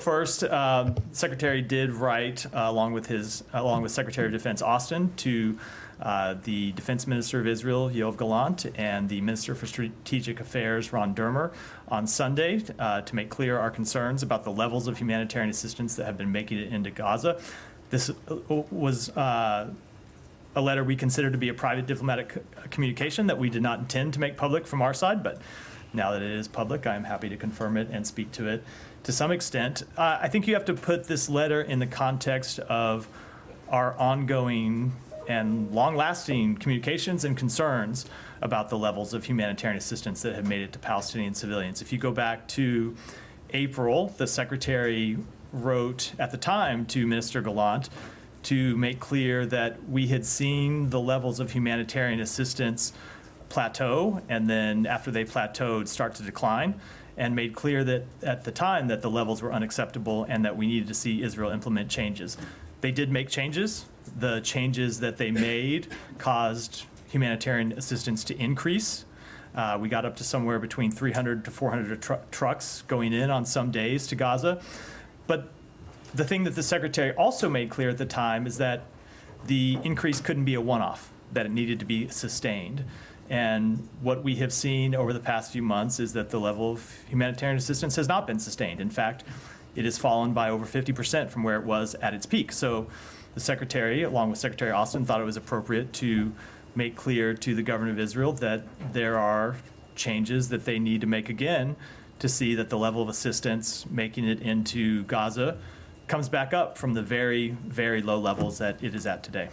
First, Secretary did write, along with Secretary of Defense Austin, to the Defense Minister of Israel, Yoav Gallant, and the Minister for Strategic Affairs, Ron Dermer, on Sunday to make clear our concerns about the levels of humanitarian assistance that have been making it into Gaza. This was a letter we consider to be a private diplomatic communication that we did not intend to make public from our side, but now that it is public, I am happy to confirm it and speak to it to some extent. I think you have to put this letter in the context of our ongoing and long-lasting communications and concerns about the levels of humanitarian assistance that have made it to Palestinian civilians. If you go back to April, the Secretary wrote at the time to Minister Gallant to make clear that we had seen the levels of humanitarian assistance plateau, and then after they plateaued, start to decline, and made clear that at the time that the levels were unacceptable and that we needed to see Israel implement changes. They did make changes. The changes that they made caused humanitarian assistance to increase. We got up to somewhere between 300 to 400 trucks going in on some days to Gaza. But the thing that the Secretary also made clear at the time is that the increase couldn't be a one-off, that it needed to be sustained. And what we have seen over the past few months is that the level of humanitarian assistance has not been sustained. In fact, it has fallen by over 50% from where it was at its peak. So the Secretary, along with Secretary Austin, thought it was appropriate to make clear to the government of Israel that there are changes that they need to make again to see that the level of assistance making it into Gaza comes back up from the very, very low levels that it is at today.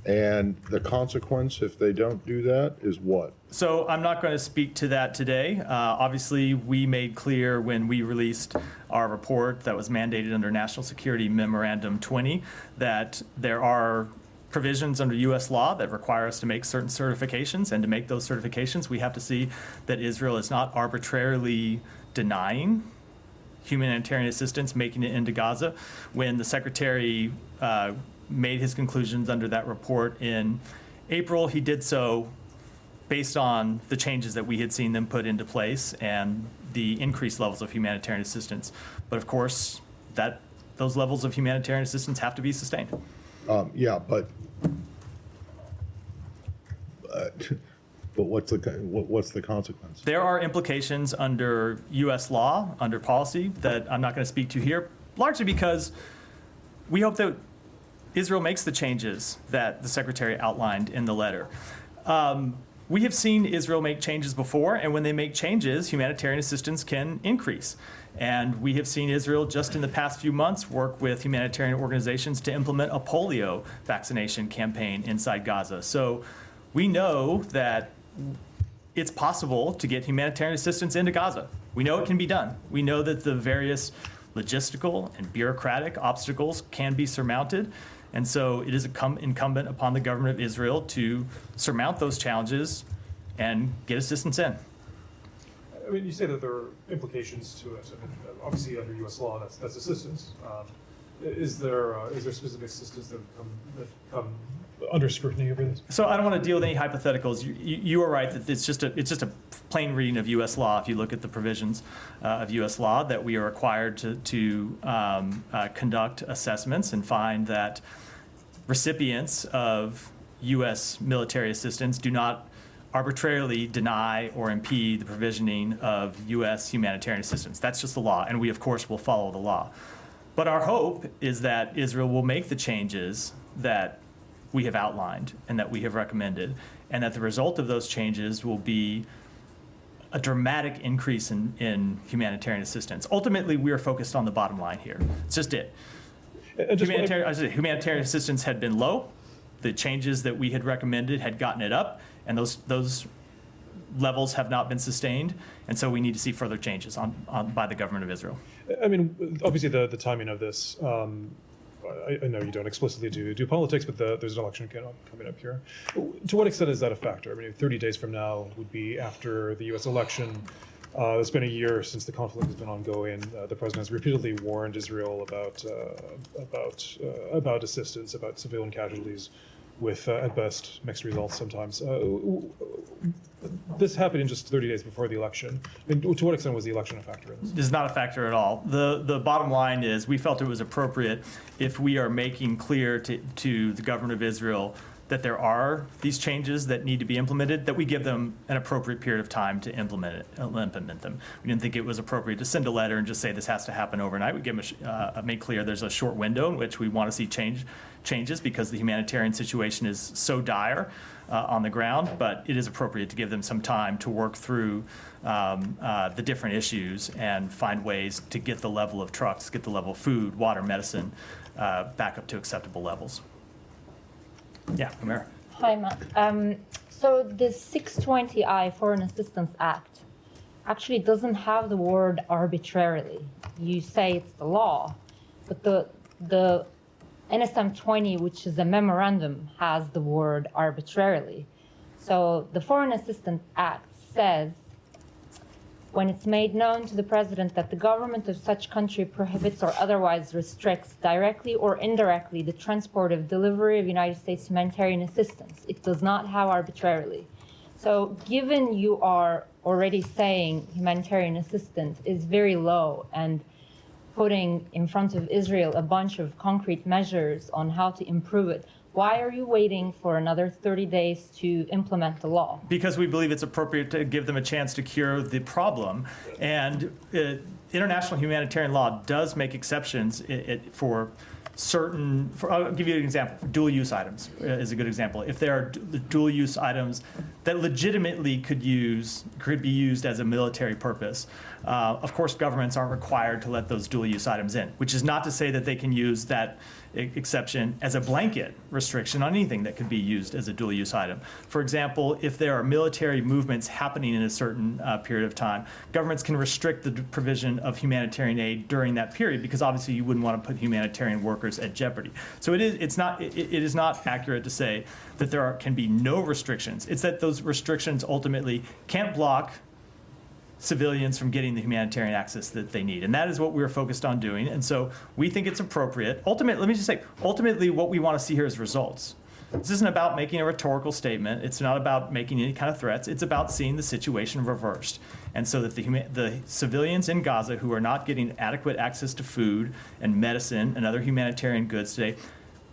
And the consequence, if they don't do that, is what? So I'm not going to speak to that today. Obviously, we made clear when we released our report that was mandated under National Security Memorandum 20 that there are provisions under U.S. law that require us to make certain certifications, and to make those certifications, we have to see that Israel is not arbitrarily denying humanitarian assistance making it into Gaza. When the Secretary made his conclusions under that report in April, he did so based on the changes that we had seen them put into place and the increased levels of humanitarian assistance. But of course, those levels of humanitarian assistance have to be sustained. Yeah, but what's the consequence? There are implications under U.S. law, under policy, that I'm not going to speak to here, largely because we hope that Israel makes the changes that the Secretary outlined in the letter. We have seen Israel make changes before, and when they make changes, humanitarian assistance can increase. And we have seen Israel just in the past few months work with humanitarian organizations to implement a polio vaccination campaign inside Gaza. So we know that it's possible to get humanitarian assistance into Gaza. We know it can be done. We know that the various logistical and bureaucratic obstacles can be surmounted. And so it is incumbent upon the government of Israel to surmount those challenges and get assistance in. I mean, you say that there are implications to it. I mean, obviously, under U.S. law, that's assistance. Is there specific assistance that come under scrutiny over this? So I don't want to deal with any hypotheticals. You are right that it's just a plain reading of U.S. law. If you look at the provisions of U.S. law, that we are required to conduct assessments and find that recipients of U.S. military assistance do not arbitrarily deny or impede the provisioning of U.S. humanitarian assistance. That's just the law, and we, of course, will follow the law. But our hope is that Israel will make the changes that we have outlined and that we have recommended, and that the result of those changes will be a dramatic increase in humanitarian assistance. Ultimately, we are focused on the bottom line here. It's just it. Humanitarian assistance had been low. The changes that we had recommended had gotten it up, and those levels have not been sustained, and so we need to see further changes by the government of Israel. I mean, obviously the timing of this, I know you don't explicitly do politics, but there's an election coming up here. To what extent is that a factor? I mean, 30 days from now would be after the U.S. election. It's been a year since the conflict has been ongoing. The president has repeatedly warned Israel about assistance, about civilian casualties. with, at best, mixed results sometimes. This happened in just 30 days before the election. And to what extent was the election a factor in this? It is not a factor at all. The bottom line is we felt it was appropriate if we are making clear to the government of Israel that there are these changes that need to be implemented, that we give them an appropriate period of time to implement them. We didn't think it was appropriate to send a letter and just say this has to happen overnight. We give them make clear there's a short window in which we want to see changes because the humanitarian situation is so dire on the ground, but it is appropriate to give them some time to work through the different issues and find ways to get the level of trucks, get the level of food, water, medicine back up to acceptable levels. Yeah, Amira. Hi, Matt. So the 620I Foreign Assistance Act actually doesn't have the word arbitrarily. You say it's the law, but the NSM 20, which is a memorandum, has the word arbitrarily. So the Foreign Assistance Act says, when it's made known to the president that the government of such country prohibits or otherwise restricts directly or indirectly the transport of delivery of United States humanitarian assistance, it does not have arbitrarily. So given you are already saying humanitarian assistance is very low and putting in front of Israel a bunch of concrete measures on how to improve it, why are you waiting for another 30 days to implement the law? Because we believe it's appropriate to give them a chance to cure the problem. And international humanitarian law does make exceptions for certain, I'll give you an example. Dual-use items is a good example. If there are dual-use items that legitimately could be used as a military purpose, of course, governments aren't required to let those dual-use items in, which is not to say that they can use that exception as a blanket restriction on anything that could be used as a dual-use item. For example, if there are military movements happening in a certain period of time, governments can restrict the provision of humanitarian aid during that period because obviously you wouldn't want to put humanitarian workers at jeopardy. So it is not accurate to say that there can be no restrictions. It's that those restrictions ultimately can't block civilians from getting the humanitarian access that they need. And that is what we're focused on doing. And so we think it's appropriate. Ultimately, what we want to see here is results. This isn't about making a rhetorical statement. It's not about making any kind of threats. It's about seeing the situation reversed. And so that the civilians in Gaza who are not getting adequate access to food and medicine and other humanitarian goods today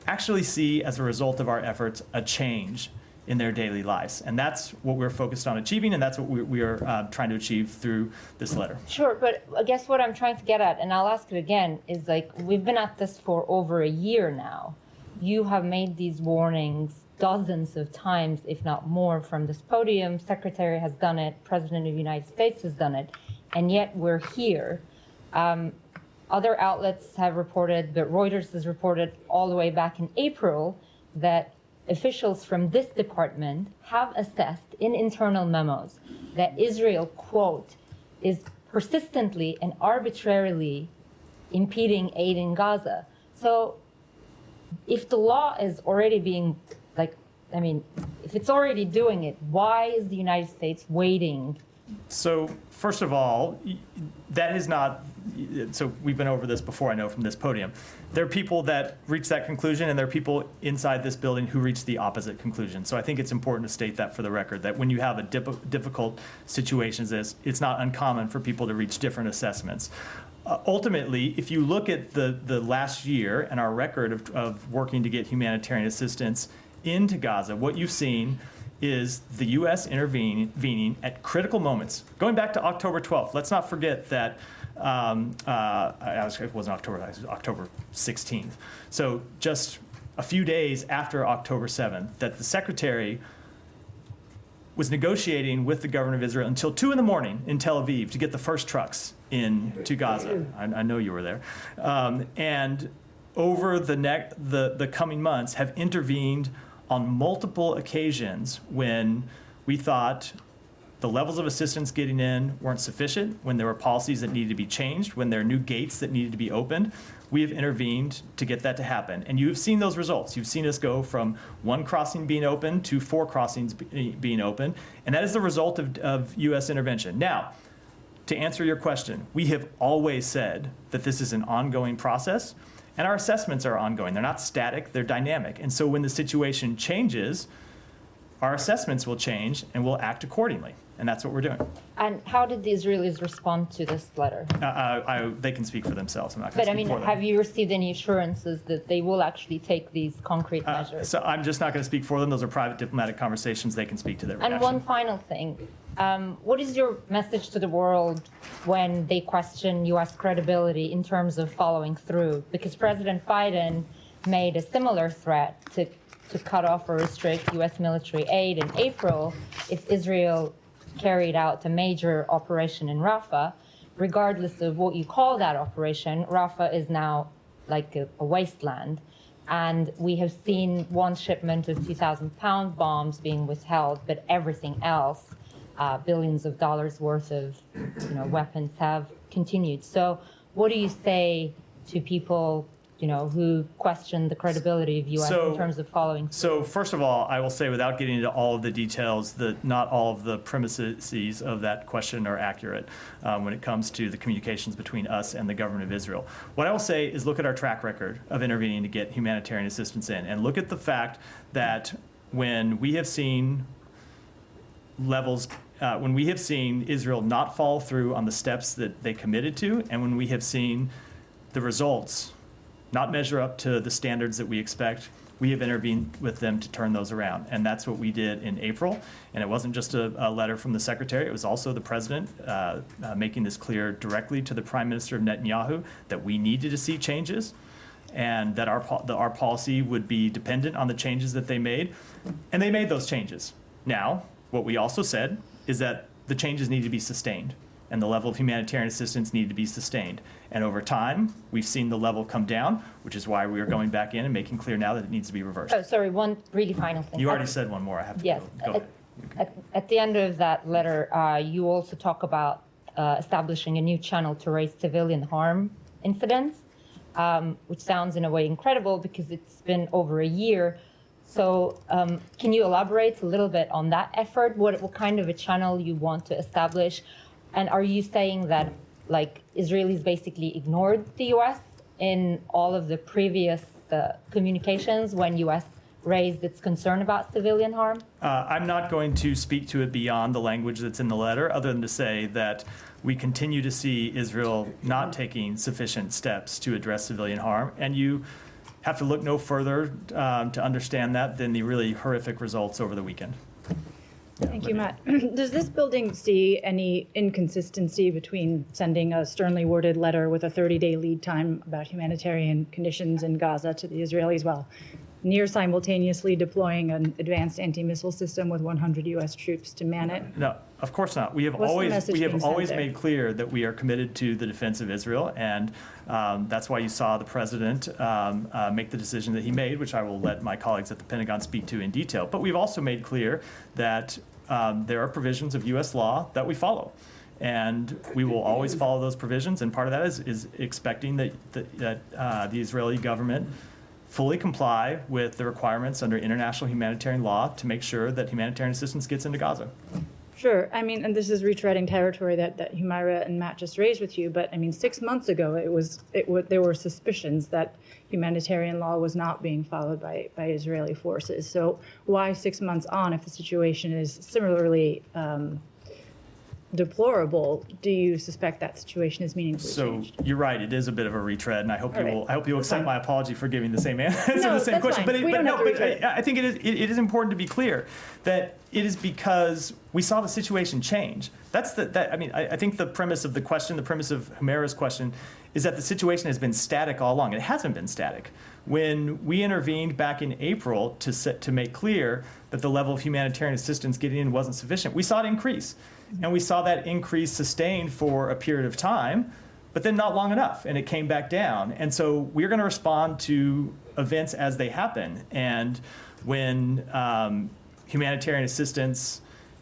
actually see, as a result of our efforts, a change in their daily lives. And that's what we're focused on achieving, and that's what we are trying to achieve through this letter. Sure, but I guess what I'm trying to get at, and I'll ask it again, is like, we've been at this for over a year now. You have made these warnings dozens of times, if not more, from this podium. Secretary has done it, President of the United States has done it, and yet we're here. Other outlets have reported, but Reuters has reported all the way back in April that officials from this department have assessed in internal memos that Israel, quote, is persistently and arbitrarily impeding aid in Gaza. So if the law is already being, if it's already doing it, why is the United States waiting? So first of all, that is not, so we've been over this before, I know, from this podium. There are people that reach that conclusion, and there are people inside this building who reach the opposite conclusion. So I think it's important to state that for the record, that when you have a difficult situations, it's not uncommon for people to reach different assessments. Ultimately, if you look at the last year and our record of working to get humanitarian assistance into Gaza, what you've seen is the U.S. intervening at critical moments. Going back to October 12th, let's not forget that it wasn't October, it was October 16th. So just a few days after October 7th, that the Secretary was negotiating with the government of Israel until 2 in the morning in Tel Aviv to get the first trucks into Gaza. I know you were there. And over the coming months have intervened on multiple occasions when we thought the levels of assistance getting in weren't sufficient, when there were policies that needed to be changed, when there are new gates that needed to be opened. We have intervened to get that to happen. And you've seen those results. You've seen us go from 1 crossing being open to 4 crossings being open. And that is the result of U.S. intervention. Now, to answer your question, we have always said that this is an ongoing process. And our assessments are ongoing. They're not static, they're dynamic. And so when the situation changes, our assessments will change and we'll act accordingly. And that's what we're doing. And how did the Israelis respond to this letter? They can speak for themselves. I'm not going to But I speak mean, for them. have you received any assurances that they will actually take these concrete measures? So I'm just not going to speak for them. Those are private diplomatic conversations. They can speak to their reaction. And one final thing. What is your message to the world when they question U.S. credibility in terms of following through? Because President Biden made a similar threat to cut off or restrict U.S. military aid in April if Israel carried out a major operation in Rafah. Regardless of what you call that operation, Rafah is now like a wasteland. And we have seen one shipment of 2,000-pound bombs being withheld, but everything else, billions of dollars worth of weapons, have continued. So what do you say to people who question the credibility of U.S. in terms of following? So first of all, I will say, without getting into all of the details, that not all of the premises of that question are accurate when it comes to the communications between us and the government of Israel. What I will say is look at our track record of intervening to get humanitarian assistance in, and look at the fact that when we have seen when we have seen Israel not follow through on the steps that they committed to, and when we have seen the results not measure up to the standards that we expect, we have intervened with them to turn those around. And that's what we did in April. And it wasn't just a letter from the secretary, it was also the president making this clear directly to the Prime Minister of Netanyahu that we needed to see changes and that our policy would be dependent on the changes that they made. And they made those changes. Now, what we also said is that the changes need to be sustained, and the level of humanitarian assistance needed to be sustained. And over time, we've seen the level come down, which is why we are going back in and making clear now that it needs to be reversed. Oh, sorry, one really final thing. You already said one more. I have to Yes. go ahead. At the end of that letter, you also talk about establishing a new channel to raise civilian harm incidents, which sounds in a way incredible because it's been over a year. So can you elaborate a little bit on that effort? What kind of a channel you want to establish? And are you saying that Israelis basically ignored the U.S. in all of the previous communications when U.S. raised its concern about civilian harm? I'm not going to speak to it beyond the language that's in the letter, other than to say that we continue to see Israel not taking sufficient steps to address civilian harm. And you have to look no further to understand that than the really horrific results over the weekend. Thank you, Matt. Does this building see any inconsistency between sending a sternly worded letter with a 30-day lead time about humanitarian conditions in Gaza to the Israelis while near simultaneously deploying an advanced anti-missile system with 100 U.S. troops to man it? No, of course not. We have What's the message being always sent there? made clear that we are committed to the defense of Israel, and that's why you saw the president make the decision that he made, which I will let my colleagues at the Pentagon speak to in detail. But we've also made clear that there are provisions of U.S. law that we follow, and we will always follow those provisions. And part of that is expecting that the Israeli government fully comply with the requirements under international humanitarian law to make sure that humanitarian assistance gets into Gaza. Sure. I mean, and this is retreading territory that Humaira and Matt just raised with you. But I mean, 6 months ago, there were suspicions that humanitarian law was not being followed by Israeli forces. So why 6 months on, if the situation is similarly deplorable, do you suspect that situation is meaningfully So changed? you're right; it is a bit of a retread, and I hope All right. I hope you will accept my apology for giving the same answer to No, the same that's question. fine. We don't have to retread. I think it is important to be clear that it is because we saw the situation change. I think the premise of the question, the premise of Humaira's question, is that the situation has been static all along. It hasn't been static. When we intervened back in April to make clear that the level of humanitarian assistance getting in wasn't sufficient, we saw it increase. And we saw that increase sustained for a period of time, but then not long enough, and it came back down. And so we're going to respond to events as they happen. And when humanitarian assistance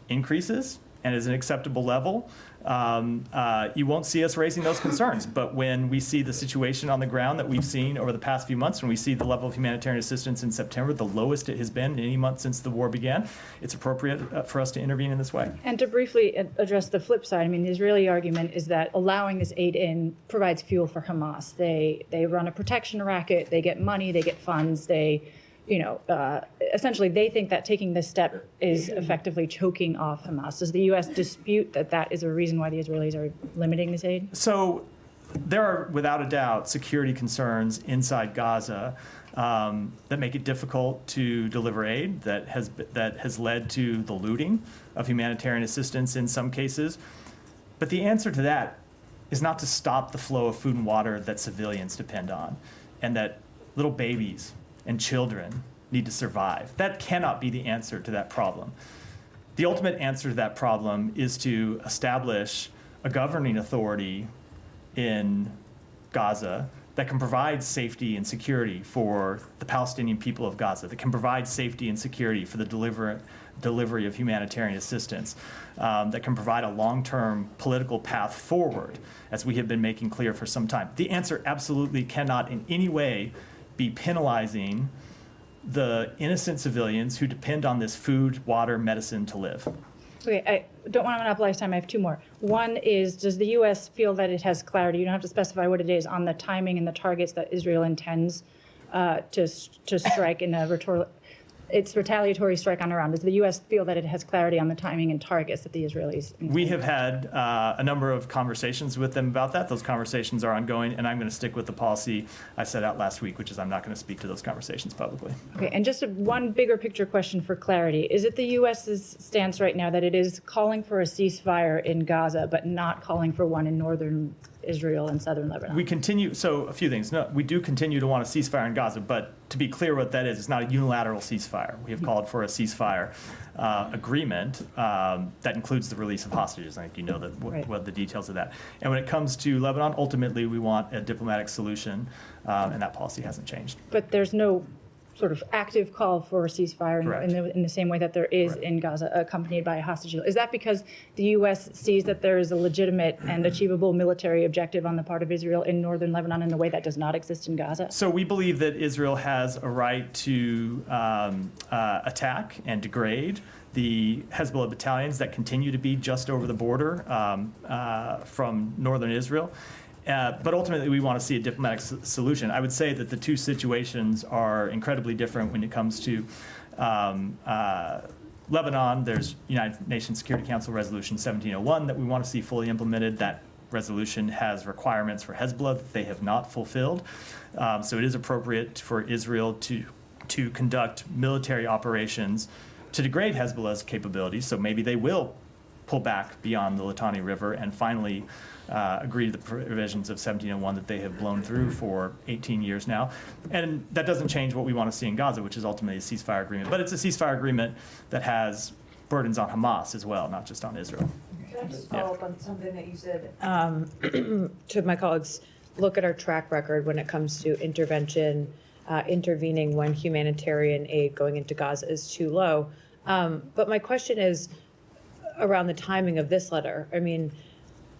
increases and is an acceptable level, you won't see us raising those concerns. But when we see the situation on the ground that we've seen over the past few months, when we see the level of humanitarian assistance in September, the lowest it has been in any month since the war began, it's appropriate for us to intervene in this way. And to briefly address the flip side, I mean, the Israeli argument is that allowing this aid in provides fuel for Hamas. They run a protection racket, they get money, they get funds, essentially they think that taking this step is effectively choking off Hamas. Does the U.S. dispute that that is a reason why the Israelis are limiting this aid? So there are, without a doubt, security concerns inside Gaza that make it difficult to deliver aid, that has led to the looting of humanitarian assistance in some cases. But the answer to that is not to stop the flow of food and water that civilians depend on, and that little babies and children need to survive. That cannot be the answer to that problem. The ultimate answer to that problem is to establish a governing authority in Gaza that can provide safety and security for the Palestinian people of Gaza, that can provide safety and security for the delivery of humanitarian assistance, that can provide a long-term political path forward, as we have been making clear for some time. The answer absolutely cannot in any way be penalizing the innocent civilians who depend on this food, water, medicine to live. Okay, I don't want to monopolize time. I have two more. One is, does the U.S. feel that it has clarity? You don't have to specify what it is on the timing and the targets that Israel intends to strike in its retaliatory strike on Iran. Does the U.S. feel that it has clarity on the timing and targets that the Israelis intend? We have had a number of conversations with them about that. Those conversations are ongoing, and I'm going to stick with the policy I set out last week, which is I'm not going to speak to those conversations publicly. Okay, and just one bigger picture question for clarity. Is it the U.S.'s stance right now that it is calling for a ceasefire in Gaza, but not calling for one in northern Israel and southern Lebanon? We continue, so a few things. No, we do continue to want a ceasefire in Gaza, but to be clear what that is, it's not a unilateral ceasefire. We have called for a ceasefire agreement that includes the release of hostages. I think you know what the details of that. And when it comes to Lebanon, ultimately we want a diplomatic solution, and that policy hasn't changed. But there's no sort of active call for a ceasefire in the same way that there is in Gaza, accompanied by a hostage deal. Is that because the U.S. sees that there is a legitimate and achievable military objective on the part of Israel in northern Lebanon in a way that does not exist in Gaza? So we believe that Israel has a right to attack and degrade the Hezbollah battalions that continue to be just over the border from northern Israel. But ultimately, we want to see a diplomatic solution. I would say that the two situations are incredibly different when it comes to Lebanon. There's United Nations Security Council Resolution 1701 that we want to see fully implemented. That resolution has requirements for Hezbollah that they have not fulfilled. So it is appropriate for Israel to conduct military operations to degrade Hezbollah's capabilities. So maybe they will pull back beyond the Litani River and finally agree to the provisions of 1701 that they have blown through for 18 years now. And that doesn't change what we want to see in Gaza, which is ultimately a ceasefire agreement. But it's a ceasefire agreement that has burdens on Hamas as well, not just on Israel. Can I just follow up on something that you said to my colleagues? Look at our track record when it comes to intervention, intervening when humanitarian aid going into Gaza is too low. But my question is around the timing of this letter. I mean,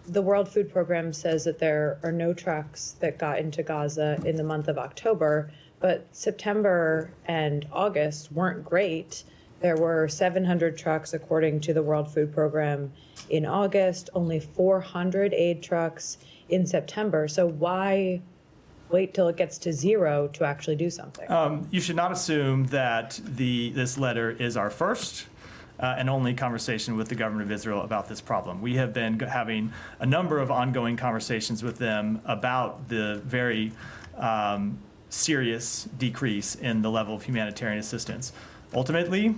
the World Food Program says that there are no trucks that got into Gaza in the month of October, but September and August weren't great. There were 700 trucks, according to the World Food Program, in August, only 400 aid trucks in September. So why wait till it gets to zero to actually do something? You should not assume that this letter is our first and only conversation with the government of Israel about this problem. We have been having a number of ongoing conversations with them about the very serious decrease in the level of humanitarian assistance. Ultimately,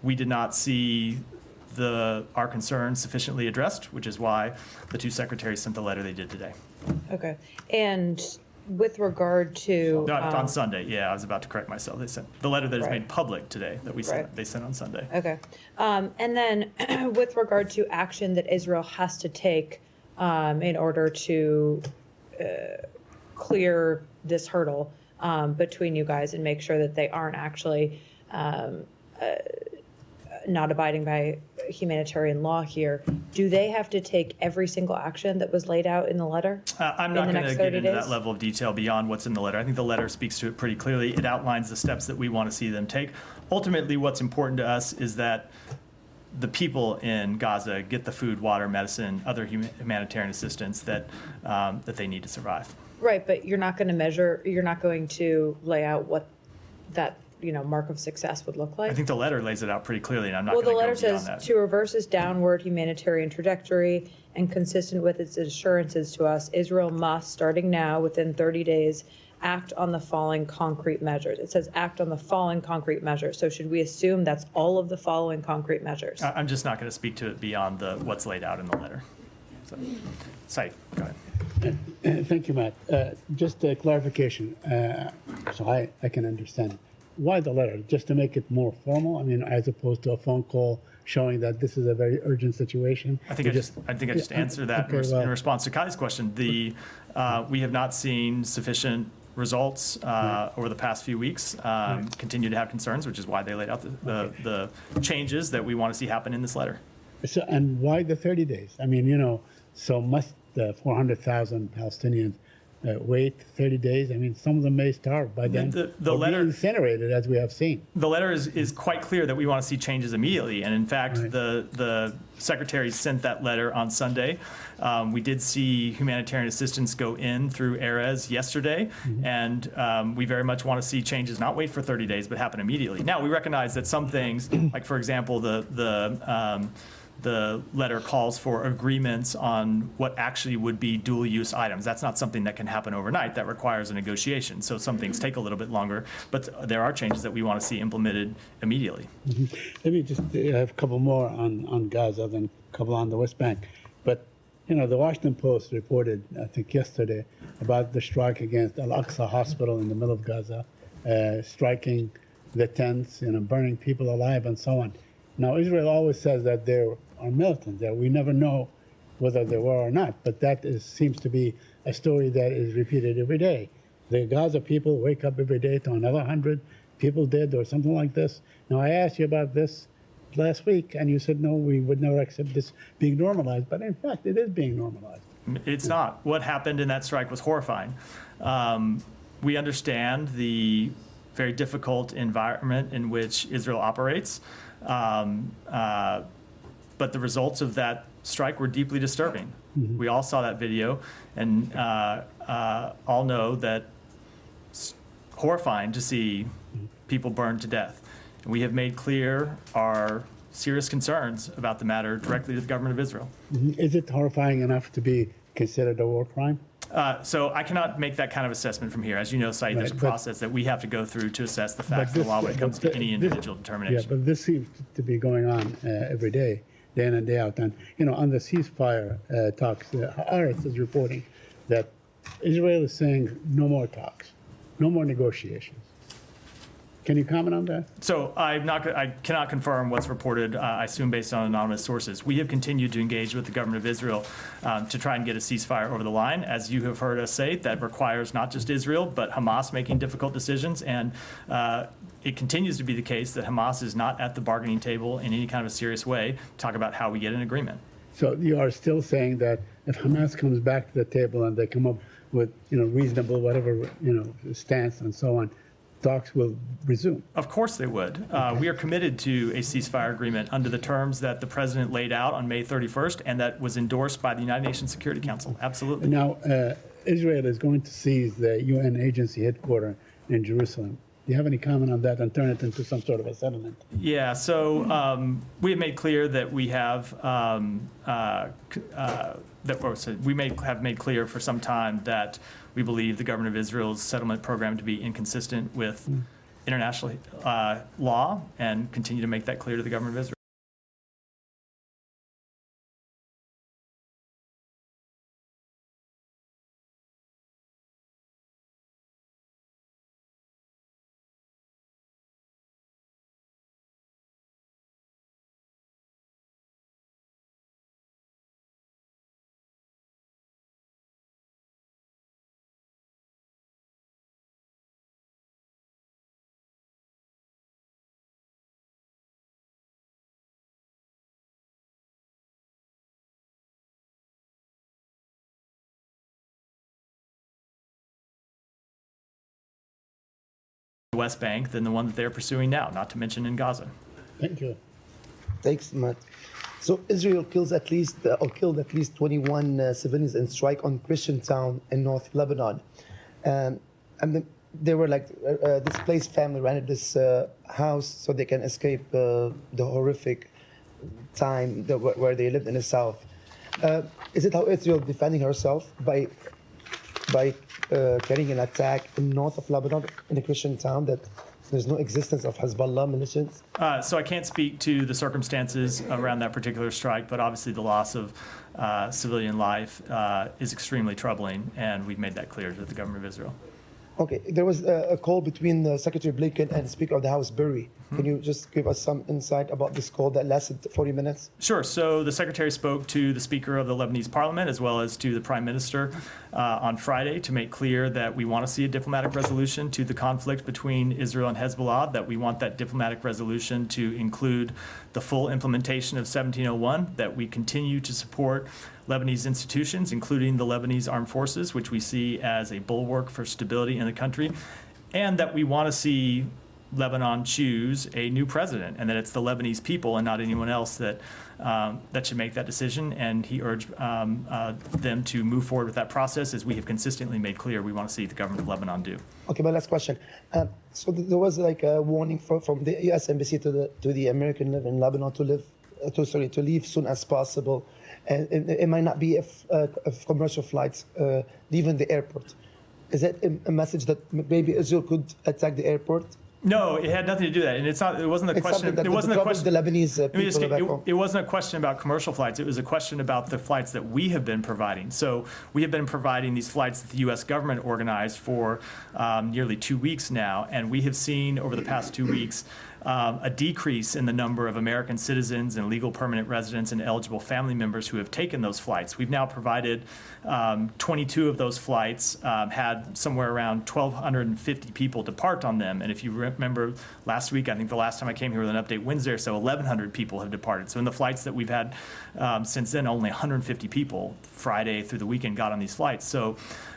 we did not see our concerns sufficiently addressed, which is why the two secretaries sent the letter they did today. Okay. And with regard to on Sunday, yeah, I was about to correct myself. They sent the letter that is made public today that they sent on Sunday. Okay, and then with regard to action that Israel has to take in order to clear this hurdle between you guys and make sure that they aren't actually not abiding by humanitarian law here, do they have to take every single action that was laid out in the letter? I'm in not the going next to get 30 into days? that level of detail beyond what's in the letter. I think the letter speaks to it pretty clearly. It outlines the steps that we want to see them take. Ultimately, what's important to us is that the people in Gaza get the food, water, medicine, other humanitarian assistance that they need to survive. Right, but you're not going to lay out what that, mark of success would look like? I think the letter lays it out pretty clearly, and I'm not Well, going the to letter go beyond says, that. to reverse this downward humanitarian trajectory and consistent with its assurances to us, Israel must, starting now, within 30 days, act on the following concrete measures. It says act on the following concrete measures. So should we assume that's all of the following concrete measures? I'm just not going to speak to it beyond what's laid out in the letter. So, Said, go ahead. Thank you, Matt. Just a clarification, so I can understand. Why the letter? Just to make it more formal? I mean, as opposed to a phone call showing that this is a very urgent situation? I think I just answered that okay, well, in response to Kai's question. We have not seen sufficient results over the past few weeks. Continue to have concerns, which is why they laid out the changes that we want to see happen in this letter. So, and why the 30 days? I mean, so must the 400,000 Palestinians wait 30 days? I mean, some of them may starve by then The or letter- be incinerated, as we have seen. The letter is quite clear that we want to see changes immediately. And in fact, Right. the secretary sent that letter on Sunday. We did see humanitarian assistance go in through Erez yesterday. And we very much want to see changes, not wait for 30 days, but happen immediately. Now, we recognize that some things, like, for example, the letter calls for agreements on what actually would be dual-use items. That's not something that can happen overnight. That requires a negotiation. So some things take a little bit longer, but there are changes that we want to see implemented immediately. Let me just have a couple more on Gaza, then a couple on the West Bank. But, the Washington Post reported, I think yesterday, about the strike against Al-Aqsa Hospital in the middle of Gaza, striking the tents, burning people alive and so on. Now, Israel always says that there are militants there. We never know whether there were or not, but that seems to be a story that is repeated every day. The Gaza people wake up every day to another 100 people dead or something like this. Now, I asked you about this last week, and you said, no, we would never accept this being normalized, but in fact, it is being normalized. It's not. What happened in that strike was horrifying. We understand the very difficult environment in which Israel operates. But the results of that strike were deeply disturbing. We all saw that video and all know that it's horrifying to see people burned to death. And we have made clear our serious concerns about the matter directly to the government of Israel. Is it horrifying enough to be considered a war crime? So I cannot make that kind of assessment from here. As you know, Said, there's a Right, but- process that we have to go through to assess the facts of this- the law when it comes but to any this- individual Yeah, determination. but this seems to be going on every day, day in and day out. And, on the ceasefire talks, Haaretz is reporting that Israel is saying no more talks, no more negotiations. Can you comment on that? So I cannot confirm what's reported, I assume based on anonymous sources. We have continued to engage with the government of Israel to try and get a ceasefire over the line. As you have heard us say, that requires not just Israel, but Hamas making difficult decisions. And it continues to be the case that Hamas is not at the bargaining table in any kind of a serious way to talk about how we get an agreement. So you are still saying that if Hamas comes back to the table and they come up with, reasonable, whatever, stance and so on, talks will resume. Of course they would. We are committed to a ceasefire agreement under the terms that the president laid out on May 31st and that was endorsed by the United Nations Security Council. Absolutely. Now, Israel is going to seize the UN agency headquarters in Jerusalem. Do you have any comment on that and turn it into some sort of a settlement? Yeah, so we have made clear that we have have made clear for some time that we believe the government of Israel's settlement program to be inconsistent with international law and continue to make that clear to the government of Israel. the West Bank than the one that they're pursuing now, not to mention in Gaza. Thank you. Thanks, Matt. So Israel kills at least or killed at least 21 civilians in strike on Christian town in North Lebanon, and they were like displaced family rented this house so they can escape the horrific time where they lived in the south. Is it how Israel defending herself by carrying an attack in north of Lebanon in a Christian town that there's no existence of Hezbollah militias? So I can't speak to the circumstances around that particular strike, but obviously the loss of civilian life is extremely troubling, and we've made that clear to the government of Israel. Okay, there was a call between Secretary Blinken and Speaker of the House Berry. Can you just give us some insight about this call that lasted 40 minutes? Sure. So the Secretary spoke to the Speaker of the Lebanese Parliament as well as to the Prime Minister on Friday to make clear that we want to see a diplomatic resolution to the conflict between Israel and Hezbollah, that we want that diplomatic resolution to include the full implementation of 1701, that we continue to support Lebanese institutions, including the Lebanese Armed Forces, which we see as a bulwark for stability in the country, and that we want to see Lebanon choose a new president, and that it's the Lebanese people and not anyone else that should make that decision. And he urged them to move forward with that process, as we have consistently made clear we want to see the government of Lebanon do. Okay, my last question. So there was like a warning from the U.S. Embassy to the American in Lebanon to leave soon as possible, and it might not be if commercial flights leaving the airport. Is that a message that maybe Israel could attack the airport? No, it had nothing to do with that, and it's not. It wasn't a question. It wasn't a question. The Lebanese people back home. It wasn't a question about commercial flights. It was a question about the flights that we have been providing. So we have been providing these flights that the U.S. government organized for nearly 2 weeks now, and we have seen over the past 2 weeks a decrease in the number of American citizens and legal permanent residents and eligible family members who have taken those flights. We've now provided 22 of those flights, had somewhere around 1,250 people depart on them. And if you remember last week, I think the last time I came here with an update Wednesday or so, 1,100 people have departed. So in the flights that we've had since then, only 150 people Friday through the weekend got on these flights. So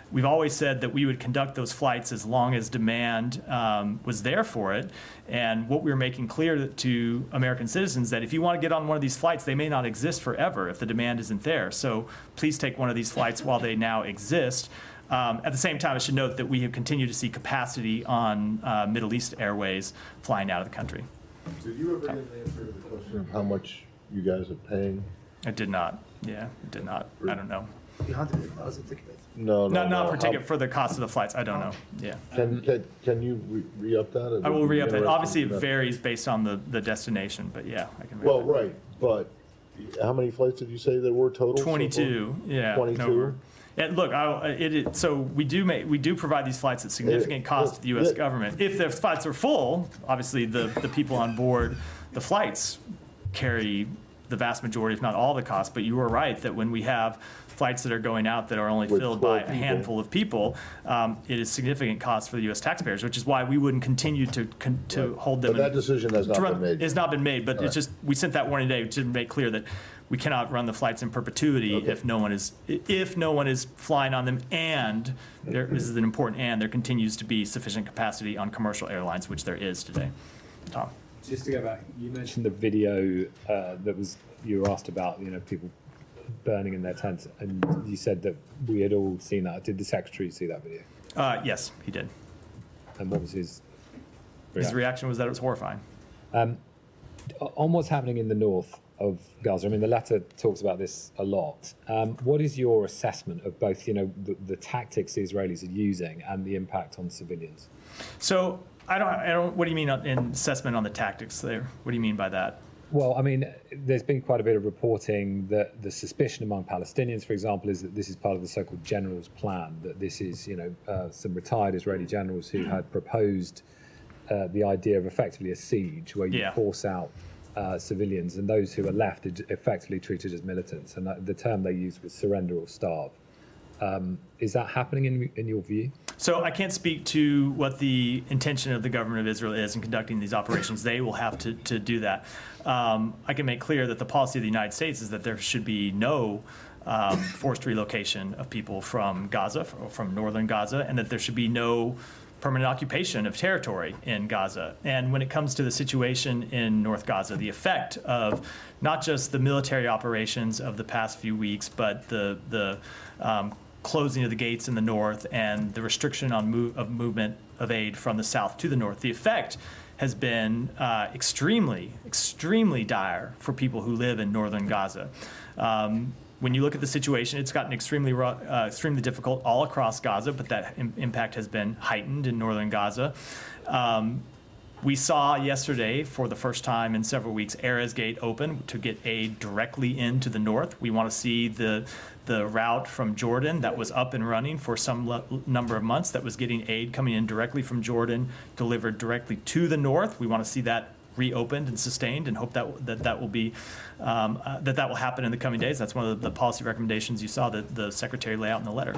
we've always said that we would conduct those flights as long as demand was there for it. And what we were making clear to American citizens, that if you want to get on one of these flights, they may not exist forever if the demand isn't there. So please take one of these flights while they now exist. At the same time, I should note that we have continued to see capacity on Middle East Airways flying out of the country. Did you ever get an answer to the question of how much you guys are paying? I did not. Yeah, it did not. I don't know. 100,000 tickets. No. Not per ticket for the cost of the flights. I don't know. Yeah. Can you re-up that? I will re-up it. Obviously, it varies based on the destination, but yeah, I can re-up Well, it. right, but how many flights did you say there were total? so far? 22, yeah. 22? And look, so we do provide these flights at significant cost to the U.S. government. If the flights are full, obviously the people on board the flights carry the vast majority, if not all the cost. But you are right that when we have flights that are going out that are only With filled by 12 a people. handful of people, it is significant cost for the U.S. taxpayers, which is why we wouldn't continue to hold them. But that decision has not been made. It's not been made, but it's just, we sent that warning today to make clear that we cannot run the flights in perpetuity if no one is flying on them, and this is an important and, there continues to be sufficient capacity on commercial airlines, which there is today. Tom. Just to go back, you mentioned the video you were asked about, people burning in their tents, and you said that we had all seen that. Did the Secretary see that video? Yes, he did. And what was his reaction? His reaction was that it was horrifying. On what's happening in the north of Gaza, I mean, the letter talks about this a lot. What is your assessment of both, the tactics the Israelis are using and the impact on civilians? So I don't. What do you mean in assessment on the tactics there? What do you mean by that? Well, I mean, there's been quite a bit of reporting that the suspicion among Palestinians, for example, is that this is part of the so-called general's plan, that this is, some retired Israeli generals who had proposed the idea of effectively a siege where you force out civilians, and those who are left are effectively treated as militants. And the term they used was surrender or starve. Is that happening in your view? So I can't speak to what the intention of the government of Israel is in conducting these operations. They will have to do that. I can make clear that the policy of the United States is that there should be no forced relocation of people from Gaza, or from northern Gaza, and that there should be no permanent occupation of territory in Gaza. And when it comes to the situation in North Gaza, the effect of not just the military operations of the past few weeks, but the closing of the gates in the north and the restriction on movement of aid from the south to the north, the effect has been extremely, extremely dire for people who live in northern Gaza. When you look at the situation, it's gotten extremely difficult all across Gaza, but that impact has been heightened in northern Gaza. We saw yesterday, for the first time in several weeks, Erez Gate open to get aid directly into the north. We want to see the route from Jordan that was up and running for some number of months, that was getting aid coming in directly from Jordan, delivered directly to the north. We want to see that reopened and sustained, and hope that will be that will happen in the coming days. That's one of the policy recommendations you saw that the Secretary lay out in the letter.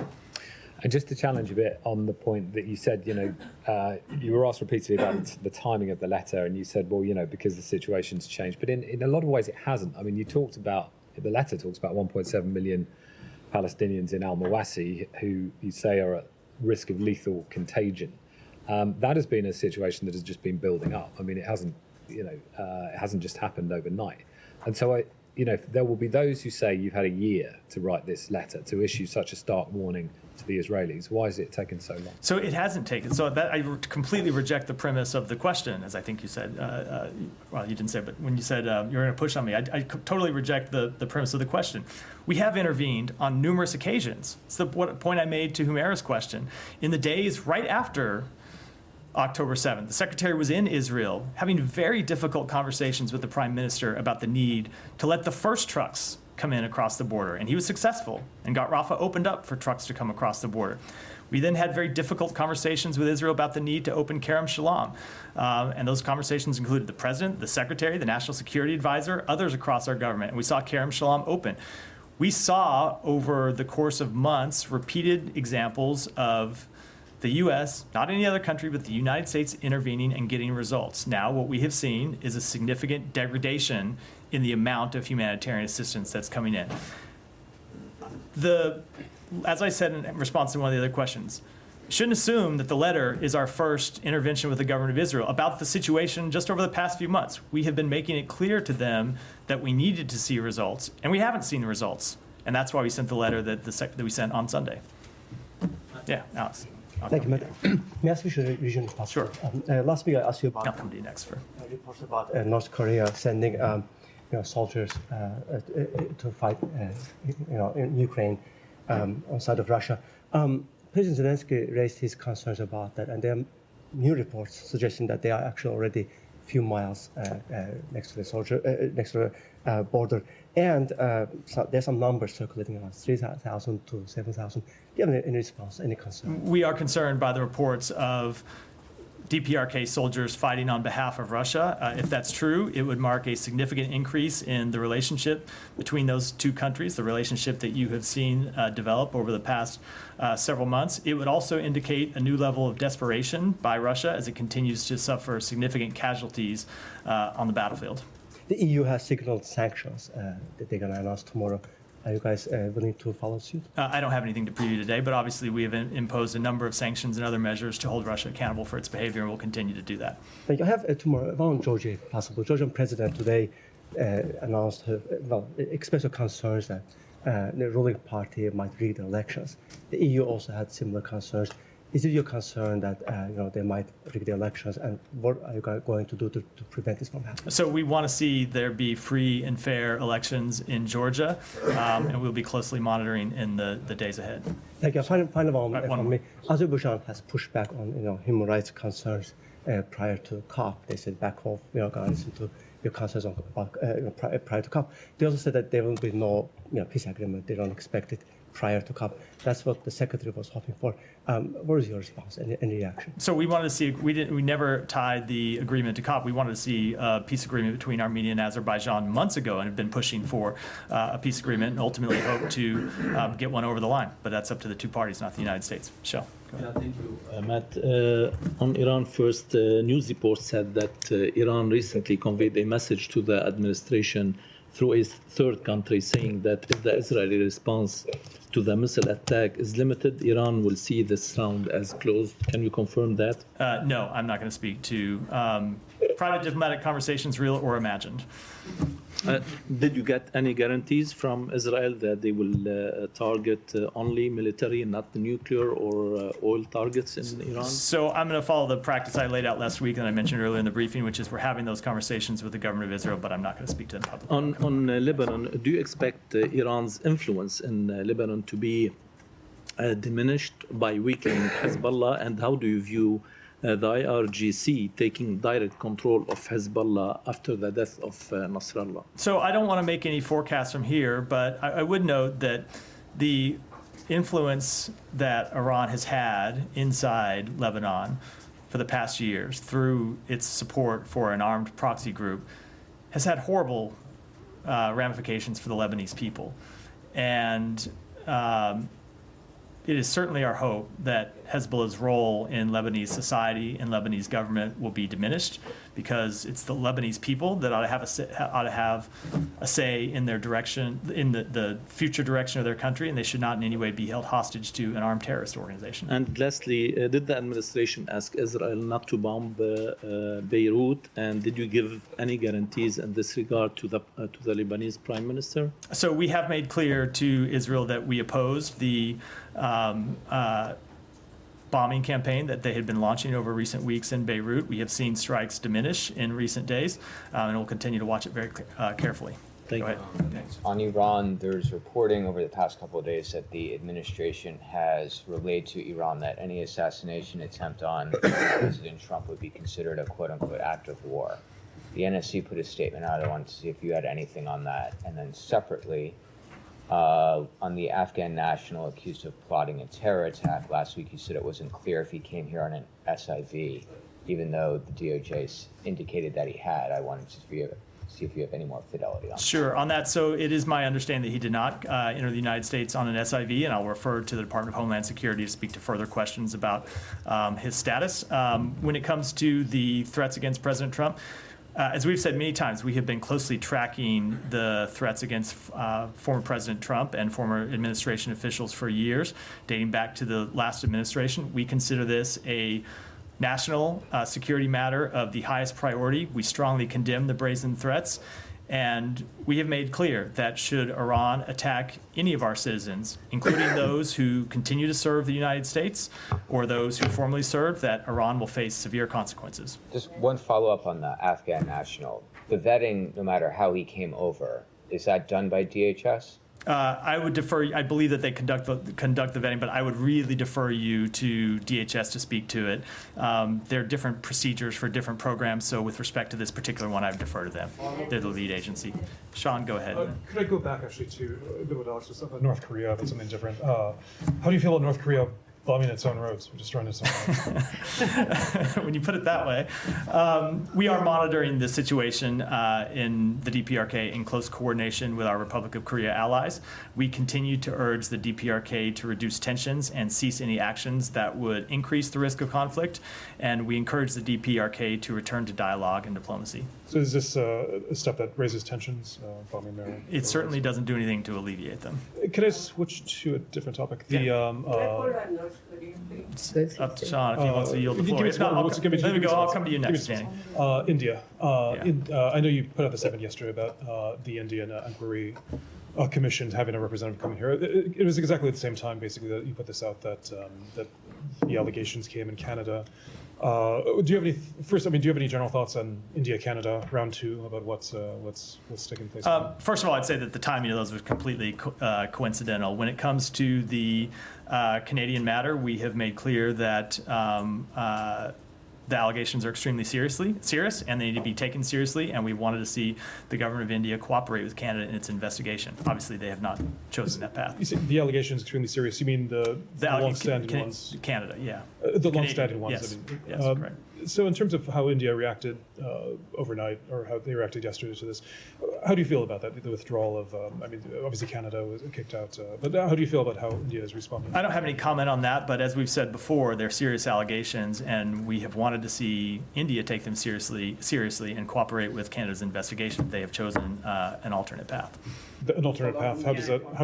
And just to challenge a bit on the point that you said, you were asked repeatedly about the timing of the letter, and you said, well, because the situation's changed. But in a lot of ways, it hasn't. I mean, the letter talks about 1.7 million Palestinians in al-Mawasi who you say are at risk of lethal contagion. That has been a situation that has just been building up. I mean, it hasn't just happened overnight. And so there will be those who say you've had a year to write this letter, to issue such a stark warning to the Israelis. Why has it taken so long? So it hasn't taken. So that I completely reject the premise of the question, as I think you said. Well, you didn't say, but when you said you're going to push on me, I totally reject the premise of the question. We have intervened on numerous occasions. It's the point I made to Humera's question. In the days right after October 7th, the Secretary was in Israel having very difficult conversations with the Prime Minister about the need to let the first trucks come in across the border. And he was successful and got Rafah opened up for trucks to come across the border. We then had very difficult conversations with Israel about the need to open Kerem Shalom. And those conversations included the President, the Secretary, the National Security Advisor, others across our government. And we saw Kerem Shalom open. We saw over the course of months repeated examples of the U.S., not any other country, but the United States intervening and getting results. Now, what we have seen is a significant degradation in the amount of humanitarian assistance that's coming in. As I said in response to one of the other questions, shouldn't assume that the letter is our first intervention with the government of Israel about the situation just over the past few months. We have been making it clear to them that we needed to see results, and we haven't seen the results. And that's why we sent the letter that we sent on Sunday. Yeah, Alex. Thank you, Matt. May I ask you a region if possible? Sure. Last week I asked you about I'll come to you next for reports about North Korea sending soldiers to fight in Ukraine on the side of Russia. President Zelensky raised his concerns about that, and there are new reports suggesting that they are actually already a few miles next to the border. And so there's some numbers circulating around 3,000 to 7,000. Do you have any response, any concern? We are concerned by the reports of DPRK soldiers fighting on behalf of Russia. If that's true, it would mark a significant increase in the relationship between those two countries, the relationship that you have seen develop over the past several months. It would also indicate a new level of desperation by Russia as it continues to suffer significant casualties on the battlefield. The EU has signaled sanctions that they're going to announce tomorrow. Are you guys willing to follow suit? I don't have anything to preview today, but obviously we have imposed a number of sanctions and other measures to hold Russia accountable for its behavior, and we'll continue to do that. Thank you. I have tomorrow on Georgia, if possible. Georgian president today announced, expressed her concerns that the ruling party might rig the elections. The EU also had similar concerns. Is it your concern that they might rig the elections, and what are you going to do to prevent this from happening? So we want to see there be free and fair elections in Georgia, and we'll be closely monitoring in the days ahead. Thank you. Final one from me. Azerbaijan has pushed back on human rights concerns prior to COP. They said back off guns into your concerns prior to COP. They also said that there will be no peace agreement. They don't expect it prior to COP. That's what the Secretary was hoping for. What is your response? Any reaction? So we wanted to see, we never tied the agreement to COP. We wanted to see a peace agreement between Armenia and Azerbaijan months ago, and have been pushing for a peace agreement, and ultimately hope to get one over the line. But that's up to the two parties, not the United States. Michelle. Yeah, thank you, Matt. On Iran first, news reports said that Iran recently conveyed a message to the administration through a third country saying that if the Israeli response to the missile attack is limited, Iran will see this round as closed. Can you confirm that? No, I'm not going to speak to private diplomatic conversations, real or imagined. Did you get any guarantees from Israel that they will target only military, not the nuclear or oil targets in Iran? So I'm going to follow the practice I laid out last week and I mentioned earlier in the briefing, which is we're having those conversations with the government of Israel, but I'm not going to speak to them publicly. On Lebanon, do you expect Iran's influence in Lebanon to be diminished by weakening Hezbollah, and how do you view the IRGC taking direct control of Hezbollah after the death of Nasrallah? So I don't want to make any forecasts from here, but I would note that the influence that Iran has had inside Lebanon for the past years through its support for an armed proxy group has had horrible ramifications for the Lebanese people. And it is certainly our hope that Hezbollah's role in Lebanese society and Lebanese government will be diminished, because it's the Lebanese people that ought to have a say in their direction, in the future direction of their country, and they should not in any way be held hostage to an armed terrorist organization. And lastly, did the administration ask Israel not to bomb Beirut, and did you give any guarantees in this regard to the Lebanese Prime Minister? So we have made clear to Israel that we oppose the bombing campaign that they had been launching over recent weeks in Beirut. We have seen strikes diminish in recent days, and we'll continue to watch it very carefully. Thank you. On Iran, there's reporting over the past couple of days that the administration has relayed to Iran that any assassination attempt on President Trump would be considered a quote-unquote act of war. The NSC put a statement out. I wanted to see if you had anything on that. And then separately, on the Afghan national accused of plotting a terror attack, last week you said it wasn't clear if he came here on an SIV, even though the DOJ indicated that he had. I wanted to see if you have any more fidelity on that. Sure, on that. So it is my understanding that he did not enter the United States on an SIV, and I'll refer to the Department of Homeland Security to speak to further questions about his status. When it comes to the threats against President Trump, as we've said many times, we have been closely tracking the threats against former President Trump and former administration officials for years, dating back to the last administration. We consider this a national security matter of the highest priority. We strongly condemn the brazen threats, and we have made clear that should Iran attack any of our citizens, including those who continue to serve the United States or those who formerly served, that Iran will face severe consequences. Just one follow-up on the Afghan national. The vetting, no matter how he came over, is that done by DHS? I would defer. I believe that they conduct the vetting, but I would really defer you to DHS to speak to it. There are different procedures for different programs, so with respect to this particular one, I would defer to them. They're the lead agency. Sean, go ahead. Could I go back actually to a bit what Alex was saying about North Korea, but something different? How do you feel about North Korea bombing its own roads, or destroying its own roads? When you put it that way, we are monitoring the situation in the DPRK in close coordination with our Republic of Korea allies. We continue to urge the DPRK to reduce tensions and cease any actions that would increase the risk of conflict, and we encourage the DPRK to return to dialogue and diplomacy. So is this a step that raises tensions, bombing their It certainly doesn't do anything to alleviate them. Could I switch to a different topic? It's up to Sean if he wants to yield the floor. If not, I'll come to you next, Danny. India. I know you put out the statement yesterday about the Indian inquiry commission having a representative coming here. It was exactly at the same time, basically, that you put this out, that the allegations came in Canada. Do you have any? First, do you have any general thoughts on India-Canada round two about what's taking place? First of all, I'd say that the timing of those was completely coincidental. When it comes to the Canadian matter, we have made clear that the allegations are extremely serious, and they need to be taken seriously, and we wanted to see the government of India cooperate with Canada in its investigation. Obviously, they have not chosen that path. You say the allegations extremely serious. You mean the long-standing ones? Canada, yeah. The long-standing ones. Yes, yes, correct. So in terms of how India reacted overnight, or how they reacted yesterday to this, how do you feel about that, the withdrawal of, I mean, obviously Canada was kicked out, but how do you feel about how India is responding? I don't have any comment on that, but as we've said before, they're serious allegations, and we have wanted to see India take them seriously and cooperate with Canada's investigation. They have chosen an alternate path. An alternate path. How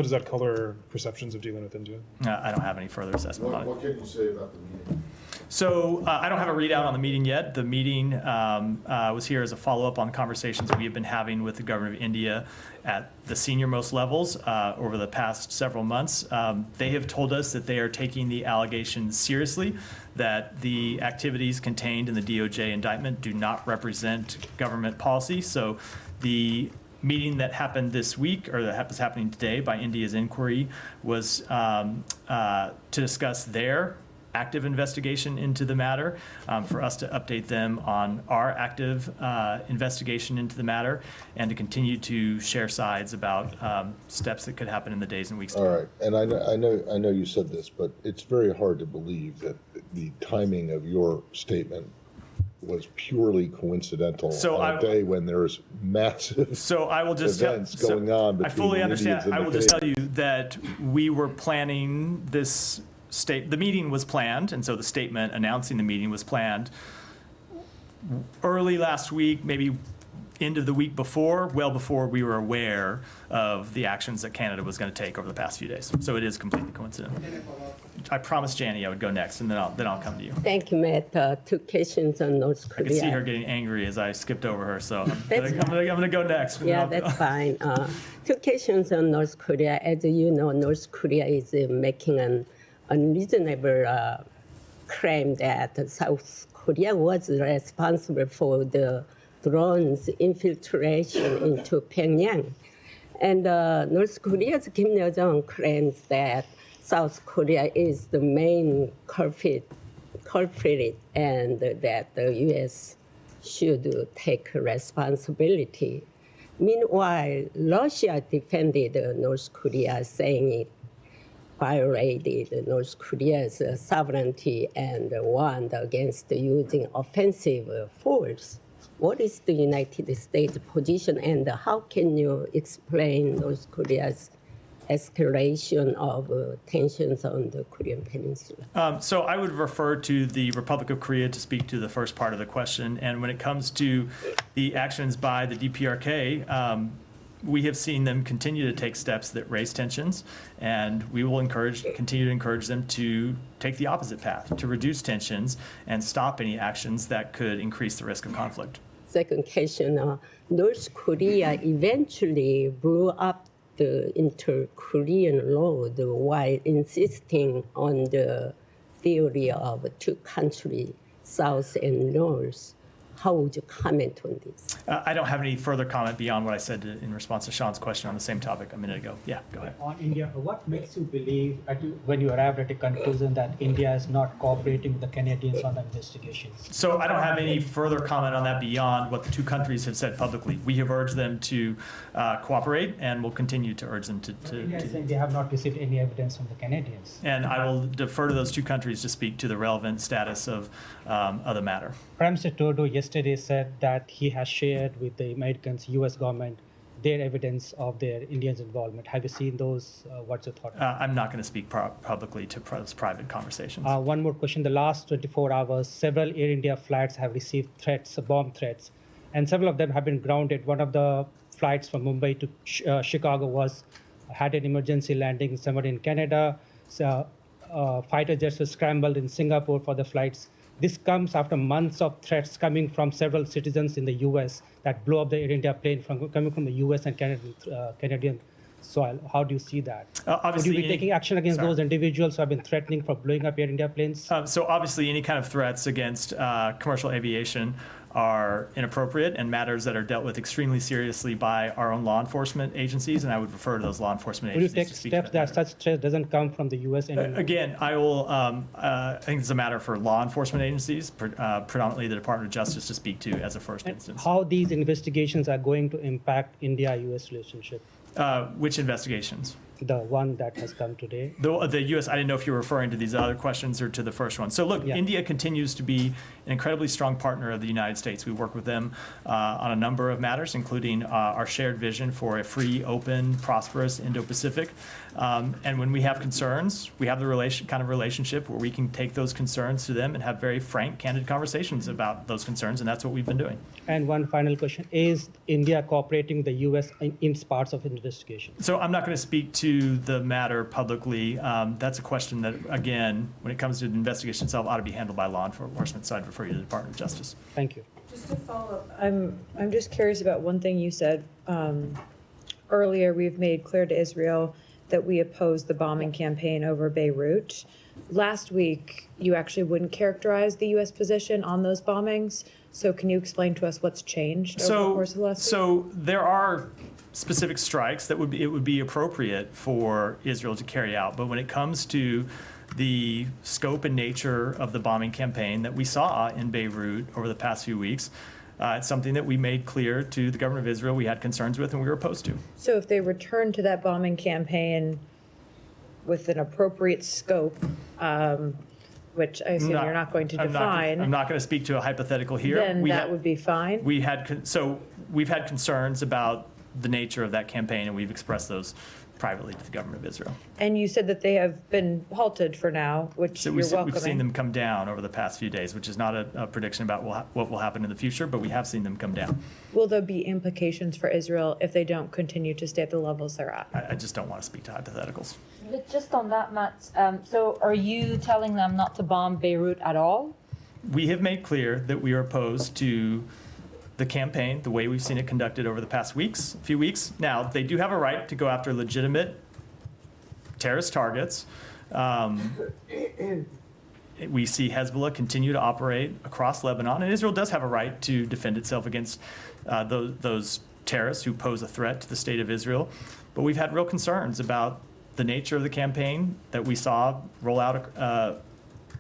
does that color perceptions of dealing with India? I don't have any further assessment on it. What can you say about the meeting? So I don't have a readout on the meeting yet. The meeting was here as a follow-up on conversations we have been having with the government of India at the senior-most levels over the past several months. They have told us that they are taking the allegations seriously, that the activities contained in the DOJ indictment do not represent government policy. So the meeting that happened this week, or that is happening today by India's inquiry, was to discuss their active investigation into the matter, for us to update them on our active investigation into the matter, and to continue to share sides about steps that could happen in the days and weeks to come. All right, and I know you said this, but it's very hard to believe that the timing of your statement was purely coincidental on a day when there's massive So I will just events going on between I fully the understand. Indians and I the will just tell Canadians. you that we were planning this the meeting was planned, and so the statement announcing the meeting was planned early last week, maybe end of the week before, well before we were aware of the actions that Canada was going to take over the past few days. So it is completely coincidental. I promised Janie I would go next, and then I'll come to you. Thank you, Matt. Two questions on North I Korea. can see her getting angry as I skipped over her, so I'm That's gonna go next. and then Yeah, I'll- that's fine. Two questions on North Korea. As you know, North Korea is making an unreasonable claim that South Korea was responsible for the drones infiltration into Pyongyang. And North Korea's Kim Yo-jong claims that South Korea is the main culprit and that the U.S. should take responsibility. Meanwhile, Russia defended North Korea, saying it violated North Korea's sovereignty and warned against using offensive force. What is the United States position, and how can you explain North Korea's escalation of tensions on the Korean Peninsula? So I would refer to the Republic of Korea to speak to the first part of the question. And when it comes to the actions by the DPRK, we have seen them continue to take steps that raise tensions, and we will continue to encourage them to take the opposite path, to reduce tensions and stop any actions that could increase the risk of conflict. Second question, North Korea eventually blew up the inter-Korean road while insisting on the theory of two countries, South and North. How would you comment on this? I don't have any further comment beyond what I said in response to Sean's question on the same topic a minute ago. Yeah, go ahead. On India, what makes you believe, when you arrived at a conclusion that India is not cooperating with the Canadians on the investigations? So I don't have any further comment on that beyond what the two countries have said publicly. We have urged them to cooperate, and will continue to urge them to India is saying they have not received any evidence from the Canadians. And I will defer to those two countries to speak to the relevant status of the matter. Prime Minister Trudeau yesterday said that he has shared with the Americans, U.S. government, their evidence of their Indians' involvement. Have you seen those? What's your thought? I'm not going to speak publicly to those private conversations. One more question. The last 24 hours, several Air India flights have received threats, bomb threats, and several of them have been grounded. One of the flights from Mumbai to Chicago had an emergency landing somewhere in Canada. So, fighter jets were scrambled in Singapore for the flights. This comes after months of threats coming from several citizens in the U.S. that blew up the Air India plane coming from the U.S. and Canadian soil. How do you see that? Would you be taking action against those individuals who have been threatening for blowing up Air India planes? So obviously any kind of threats against commercial aviation are inappropriate and matters that are dealt with extremely seriously by our own law enforcement agencies, and I would refer to those law enforcement Will you agencies take to speak steps to that such threat doesn't come from the U.S. anymore? Again, I will. I think it's a matter for law enforcement agencies, predominantly the Department of Justice, to speak to as a first instance. How these investigations are going to impact India-U.S. relationship? Which investigations? the one that has come today? The U.S., I didn't know if you were referring to these other questions or to the first one. So look, India continues to be an incredibly strong partner of the United States. We work with them on a number of matters, including our shared vision for a free, open, prosperous Indo-Pacific. And when we have concerns, we have the kind of relationship where we can take those concerns to them and have very frank, candid conversations about those concerns, and that's what we've been doing. And one final question, is India cooperating with the U.S. in parts of investigation? So I'm not going to speak to the matter publicly. That's a question that, again, when it comes to the investigation itself, ought to be handled by law enforcement, so I'd refer you to the Department of Justice. Thank you. Just to follow up, I'm just curious about one thing you said. Earlier, we've made clear to Israel that we oppose the bombing campaign over Beirut. Last week, you actually wouldn't characterize the U.S. position on those bombings. So can you explain to us what's changed over the course of the last week? So there are specific strikes that it would be appropriate for Israel to carry out. But when it comes to the scope and nature of the bombing campaign that we saw in Beirut over the past few weeks, it's something that we made clear to the government of Israel we had concerns with and we were opposed to. So if they return to that bombing campaign with an appropriate scope, which I assume you're not going to define. I'm not going to speak to a hypothetical here. Then that would be fine. We've had concerns about the nature of that campaign, and we've expressed those privately to the government of Israel. And you said that they have been halted for now, which So you're welcoming. we've seen them come down over the past few days, which is not a prediction about what will happen in the future, but we have seen them come down. Will there be implications for Israel if they don't continue to stay at the levels they're at? I just don't want to speak to hypotheticals. But just on that, Matt, so are you telling them not to bomb Beirut at all? We have made clear that we are opposed to the campaign, the way we've seen it conducted over the past few weeks. Now, they do have a right to go after legitimate terrorist targets. We see Hezbollah continue to operate across Lebanon, and Israel does have a right to defend itself against those terrorists who pose a threat to the state of Israel. But we've had real concerns about the nature of the campaign that we saw roll out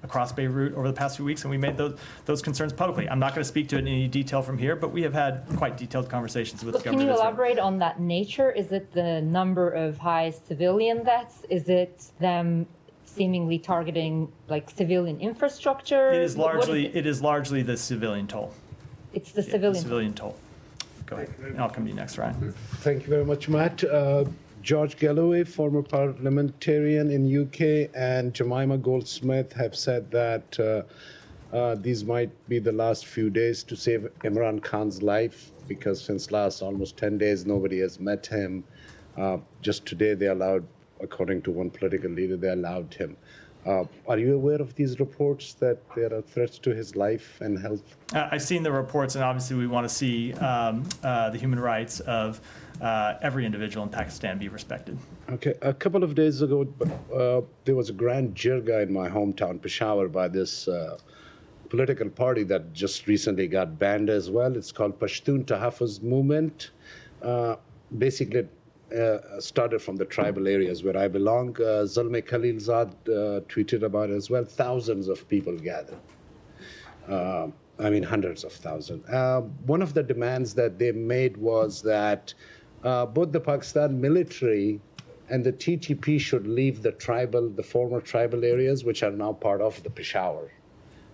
across Beirut over the past few weeks, and we made those concerns publicly. I'm not going to speak to it in any detail from here, but we have had quite detailed conversations with the government of Israel. Can you elaborate on that nature? Is it the number of high civilian deaths? Is it them seemingly targeting like civilian infrastructure? It is largely the civilian toll. It's the civilian toll. Go ahead. And I'll come to you next, Ryan. Thank you very much, Matt. George Galloway, former parliamentarian in UK, and Jemima Goldsmith have said that these might be the last few days to save Imran Khan's life, because since last almost 10 days, nobody has met him. Just today, they allowed, according to one political leader, they allowed him. Are you aware of these reports that there are threats to his life and health? I've seen the reports, and obviously we want to see the human rights of every individual in Pakistan be respected. Okay, a couple of days ago, there was a grand jirga in my hometown, Peshawar, by this political party that just recently got banned as well. It's called Pashtun Tahaffuz Movement. Basically, started from the tribal areas where I belong. Zalmay Khalilzad tweeted about it as well. Thousands of people gathered. Hundreds of thousands. One of the demands that they made was that both the Pakistan military and the TTP should leave the former tribal areas, which are now part of the Peshawar,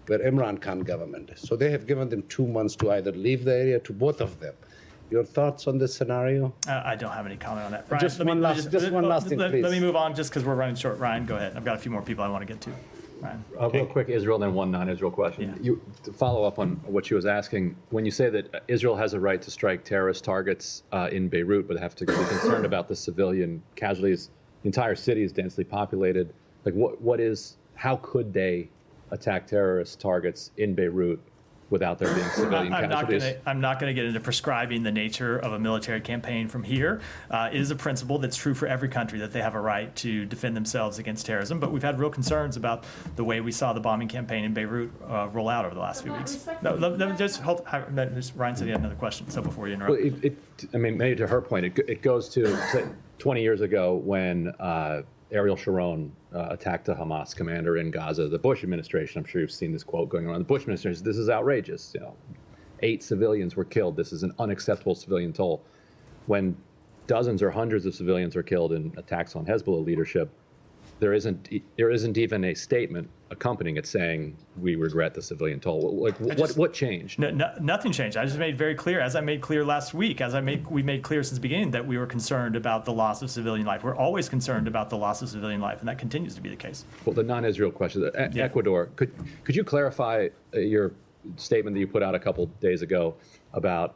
where Imran Khan government is. So they have given them 2 months to either leave the area, to both of them. Your thoughts on this scenario? I don't have any comment on that. Ryan, Just one last thing, please. Let me move on just because we're running short. Ryan, go ahead. I've got a few more people I want to get to. Ryan. Real quick, Israel, then one non-Israel question. Yeah. To follow up on what she was asking, when you say that Israel has a right to strike terrorist targets in Beirut, but have to be concerned about the civilian casualties, the entire city is densely populated. Like, how could they attack terrorist targets in Beirut without there being civilian casualties? I'm not going to get into prescribing the nature of a military campaign from here. It is a principle that's true for every country, that they have a right to defend themselves against terrorism. But we've had real concerns about the way we saw the bombing campaign in Beirut roll out over the last few weeks. No, let me just hold. Ryan said he had another question, so before you interrupt. Well, maybe to her point, it goes to 20 years ago when Ariel Sharon attacked a Hamas commander in Gaza. The Bush administration, I'm sure you've seen this quote going around. The Bush administration said, this is outrageous. 8 civilians were killed. This is an unacceptable civilian toll. When dozens or hundreds of civilians are killed in attacks on Hezbollah leadership, there isn't even a statement accompanying it saying we regret the civilian toll. Like what changed? Nothing changed. I just made very clear, as I made clear last week, we made clear since the beginning that we were concerned about the loss of civilian life. We're always concerned about the loss of civilian life, and that continues to be the case. Well, the non-Israel question, Ecuador, could you clarify your statement that you put out a couple days ago about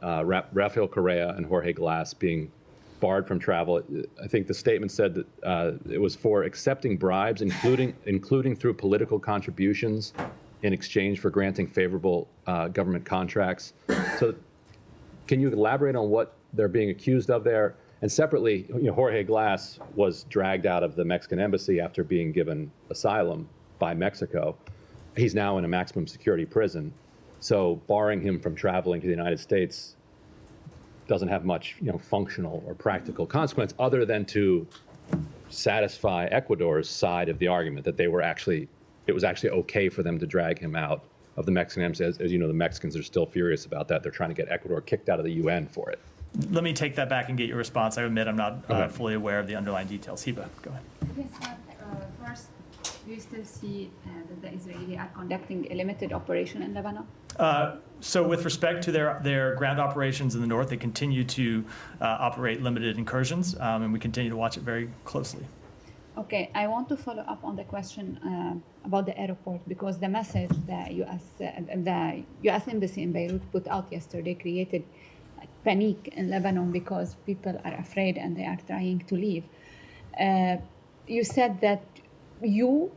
Rafael Correa and Jorge Glass being barred from travel? I think the statement said that it was for accepting bribes, including through political contributions in exchange for granting favorable government contracts. So can you elaborate on what they're being accused of there? And separately, Jorge Glass was dragged out of the Mexican embassy after being given asylum by Mexico. He's now in a maximum security prison. So barring him from traveling to the United States doesn't have much, functional or practical consequence other than to satisfy Ecuador's side of the argument that it was actually okay for them to drag him out of the Mexican embassy. As you know, the Mexicans are still furious about that. They're trying to get Ecuador kicked out of the UN for it. Let me take that back and get your response. I admit I'm not fully aware of the underlying details. Hiba, go ahead. Yes, first, do you still see that the Israelis are conducting a limited operation in Lebanon? So with respect to their ground operations in the north, they continue to operate limited incursions, and we continue to watch it very closely. Okay, I want to follow up on the question about the airport, because the message that the U.S. Embassy in Beirut put out yesterday created panic in Lebanon because people are afraid and they are trying to leave. You said that you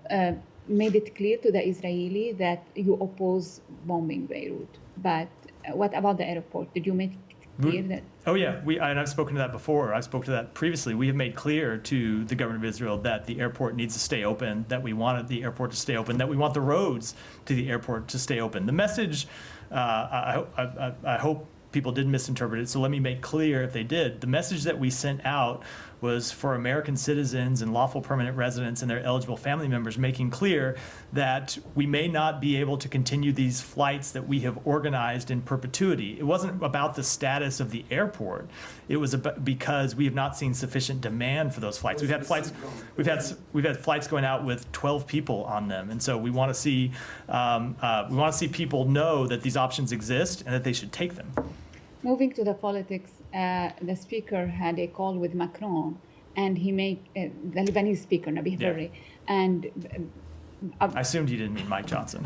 made it clear to the Israeli that you oppose bombing Beirut, but what about the airport? Did you make it clear that? Oh yeah, and I've spoken to that before. I spoke to that previously. We have made clear to the government of Israel that the airport needs to stay open, that we wanted the airport to stay open, that we want the roads to the airport to stay open. The message, I hope people didn't misinterpret it, so let me make clear if they did. The message that we sent out was for American citizens and lawful permanent residents and their eligible family members, making clear that we may not be able to continue these flights that we have organized in perpetuity. It wasn't about the status of the airport. It was because we have not seen sufficient demand for those flights. We've had flights going out with 12 people on them, and so we want to see people know that these options exist and that they should take them. Moving to the politics, the speaker had a call with Macron, and he made the Lebanese speaker, Nabi Berri, and I assumed you didn't mean Mike Johnson.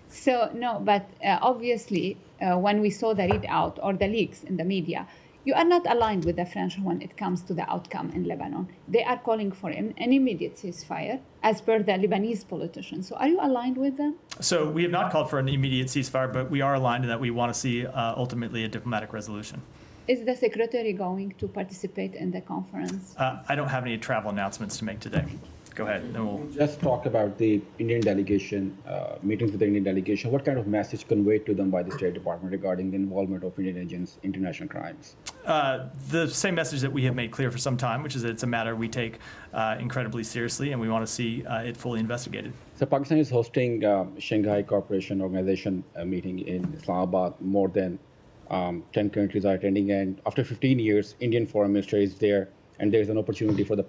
So no, but obviously, when we saw the readout or the leaks in the media, you are not aligned with the French when it comes to the outcome in Lebanon. They are calling for an immediate ceasefire, as per the Lebanese politicians. So are you aligned with them? So we have not called for an immediate ceasefire, but we are aligned in that we want to see ultimately a diplomatic resolution. Is the secretary going to participate in the conference? I don't have any travel announcements to make today. Go ahead. Then we'll just talk about the Indian delegation, meetings with the Indian delegation. What kind of message conveyed to them by the State Department regarding the involvement of Indian agents in international crimes? The same message that we have made clear for some time, which is that it's a matter we take incredibly seriously, and we want to see it fully investigated. So Pakistan is hosting Shanghai Cooperation Organization meeting in Islamabad. More than 10 countries are attending, and after 15 years, Indian foreign minister is there. And there's an opportunity for the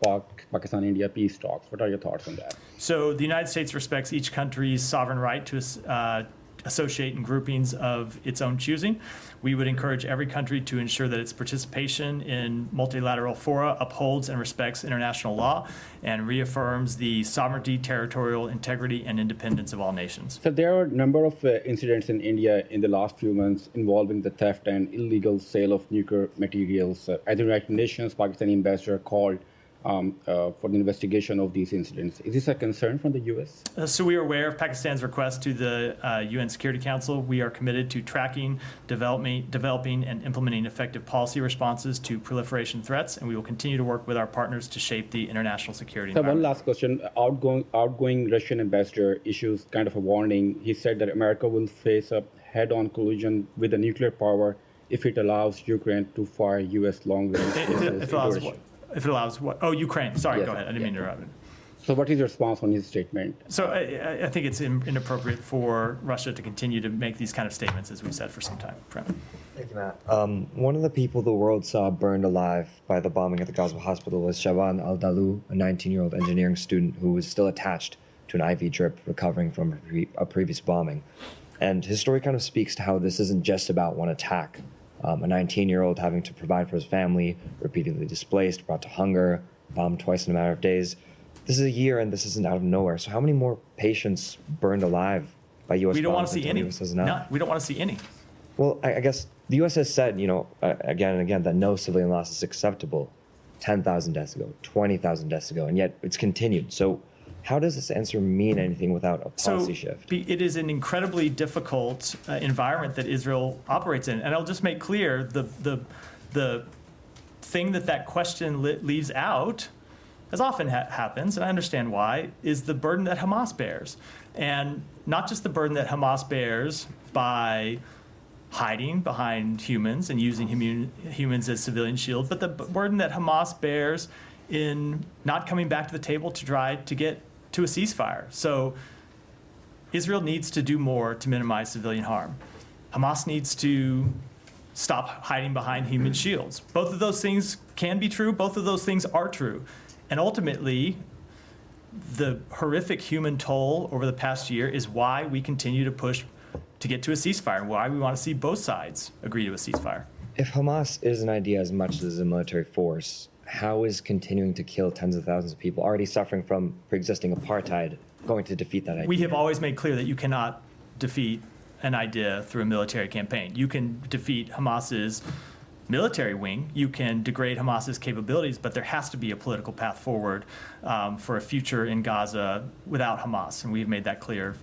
Pakistan-India peace talks. What are your thoughts on that? So the United States respects each country's sovereign right to associate in groupings of its own choosing. We would encourage every country to ensure that its participation in multilateral fora upholds and respects international law and reaffirms the sovereignty, territorial integrity, and independence of all nations. So there are a number of incidents in India in the last few months involving the theft and illegal sale of nuclear materials. At the United Nations, Pakistani ambassador called for the investigation of these incidents. Is this a concern from the U.S.? So we are aware of Pakistan's request to the UN Security Council. We are committed to tracking, developing, and implementing effective policy responses to proliferation threats, and we will continue to work with our partners to shape the international security environment. So one last question. Outgoing Russian ambassador issues kind of a warning. He said that America will face a head-on collision with a nuclear power if it allows Ukraine to fire U.S. long-range missiles. If it allows what? Oh, Ukraine. Sorry, yes, go ahead. I didn't mean to interrupt. So what is your response on his statement? So I think it's inappropriate for Russia to continue to make these kind of statements, as we've said for some time. Prem. Thank you, Matt. One of the people the world saw burned alive by the bombing at the Gaza hospital was Shaban Al-Dalu, a 19-year-old engineering student who was still attached to an IV drip recovering from a previous bombing. And his story kind of speaks to how this isn't just about one attack. A 19-year-old having to provide for his family, repeatedly displaced, brought to hunger, bombed twice in a matter of days. This is a year, and this isn't out of nowhere. So how many more patients burned alive by U.S. We don't want bombs to see any. until the US says enough? No, we don't want to see any. Well, I guess the U.S. has said, again and again, that no civilian loss is acceptable. 10,000 deaths ago, 20,000 deaths ago, and yet it's continued. So how does this answer mean anything without a policy shift? It is an incredibly difficult environment that Israel operates in. And I'll just make clear, the thing that question leaves out, as often happens, and I understand why, is the burden that Hamas bears. And not just the burden that Hamas bears by hiding behind humans and using humans as civilian shields, but the burden that Hamas bears in not coming back to the table to try to get to a ceasefire. So Israel needs to do more to minimize civilian harm. Hamas needs to stop hiding behind human shields. Both of those things can be true. Both of those things are true. And ultimately, the horrific human toll over the past year is why we continue to push to get to a ceasefire, and why we want to see both sides agree to a ceasefire. If Hamas is an idea as much as a military force, how is continuing to kill tens of thousands of people already suffering from pre-existing apartheid going to defeat that idea? We have always made clear that you cannot defeat an idea through a military campaign. You can defeat Hamas's military wing, you can degrade Hamas's capabilities, but there has to be a political path forward for a future in Gaza without Hamas, and we've made that clear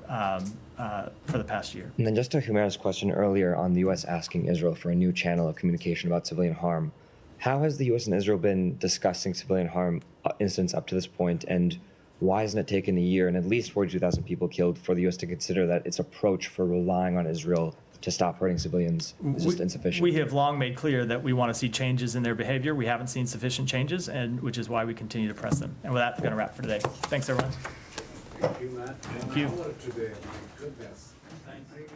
for the past year. And then just to Humera's question earlier on the U.S. asking Israel for a new channel of communication about civilian harm, how has the U.S. and Israel been discussing civilian harm incidents up to this point, and why hasn't it taken a year and at least 42,000 people killed for the U.S. to consider that its approach for relying on Israel to stop hurting civilians is just insufficient? We have long made clear that we want to see changes in their behavior. We haven't seen sufficient changes, and which is why we continue to press them. And with that, we're going to wrap for today. Thanks, everyone. Thank you, Matt. Thank you. Today, my goodness. Thanks.